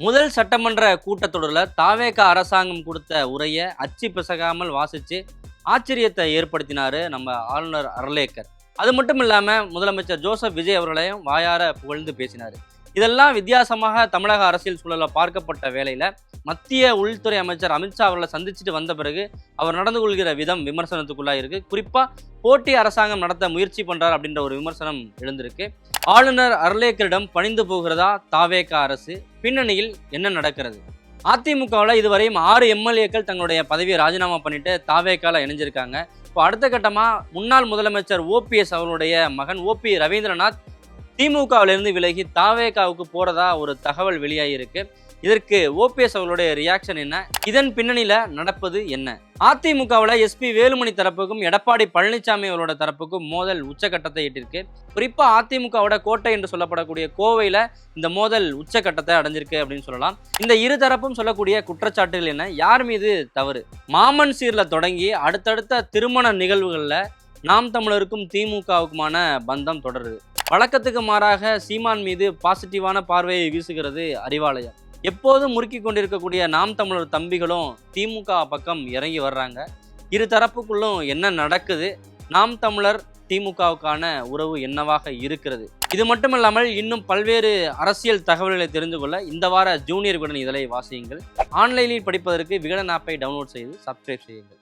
முதல் சட்டமன்ற கூட்டத்தொடரில் தாவேக அரசாங்கம் கொடுத்த உரையை அச்சு பிசகாமல் வாசித்து ஆச்சரியத்தை ஏற்படுத்தினார் நம்ம ஆளுநர் அர்லேக்கர். அது மட்டும் இல்லாமல் முதலமைச்சர் ஜோசப் விஜய் அவர்களையும் வாயார புகழ்ந்து பேசினார். இதெல்லாம் வித்தியாசமாக தமிழக அரசியல் சூழலில் பார்க்கப்பட்ட வேளையில் மத்திய உள்துறை அமைச்சர் அமித்ஷா அவர்களை சந்திச்சுட்டு வந்த பிறகு அவர் நடந்து கொள்கிற விதம் விமர்சனத்துக்குள்ளாக இருக்கு. குறிப்பாக போட்டி அரசாங்கம் நடத்த முயற்சி பண்றார் அப்படின்ற ஒரு விமர்சனம் எழுந்திருக்கு. ஆளுநர் அர்லேக்கரிடம் பணிந்து போகிறதா தாவேக அரசு? பின்னணியில் என்ன நடக்கிறது? அதிமுகவில் இதுவரையும் 6 எம்எல்ஏக்கள் தங்களுடைய பதவியை ராஜினாமா பண்ணிட்டு தாவேகால இணைஞ்சிருக்காங்க. இப்போ அடுத்த கட்டமாக முன்னாள் முதலமைச்சர் ஓபிஎஸ் அவருடைய மகன் ஓபி ரவீந்திரநாத் திமுகவிலிருந்து விலகி தாவேகாவுக்கு போறதா ஒரு தகவல் வெளியாகிருக்கு. இதற்கு ஓபிஎஸ் அவர்களுடைய ரியாக்ஷன் என்ன? இதன் பின்னணியில நடப்பது என்ன? அதிமுகவில் எஸ்பி வேலுமணி தரப்புக்கும் எடப்பாடி பழனிசாமி அவரோட தரப்புக்கும் மோதல் உச்சகட்டத்தை எட்டிருக்கு. குறிப்பா அதிமுகவோட கோட்டை என்று சொல்லப்படக்கூடிய கோவையில இந்த மோதல் உச்சகட்டத்தை அடைஞ்சிருக்கு அப்படின்னு சொல்லலாம். இந்த இரு தரப்பும் சொல்லக்கூடிய குற்றச்சாட்டுகள் என்ன? யார் மீது தவறு? மாமன் சீர்ல தொடங்கி அடுத்தடுத்த திருமண நிகழ்வுகள்ல நாம் தமிழருக்கும் திமுகவுக்குமான பந்தம் தொடருது. வழக்கத்துக்கு மாறாக சீமான் மீது பாசிட்டிவான பார்வையை வீசுகிறது அறிவாலயம். எப்போதும் முறுக்கி கொண்டிருக்கக்கூடிய நாம் தமிழர் தம்பிகளும் திமுக பக்கம் இறங்கி வர்றாங்க. இரு தரப்புக்குள்ளும் என்ன நடக்குது? நாம் தமிழர் திமுகவுக்கான உறவு என்னவாக இருக்கிறது? இது மட்டுமல்லாமல் இன்னும் பல்வேறு அரசியல் தகவல்களை தெரிந்து கொள்ள இந்த வார ஜூனியர் விகடன் இதழை வாசியுங்கள். ஆன்லைனில் படிப்பதற்கு விகடன் ஆப்பை டவுன்லோட் செய்து சப்ஸ்கிரைப் செய்யுங்கள்.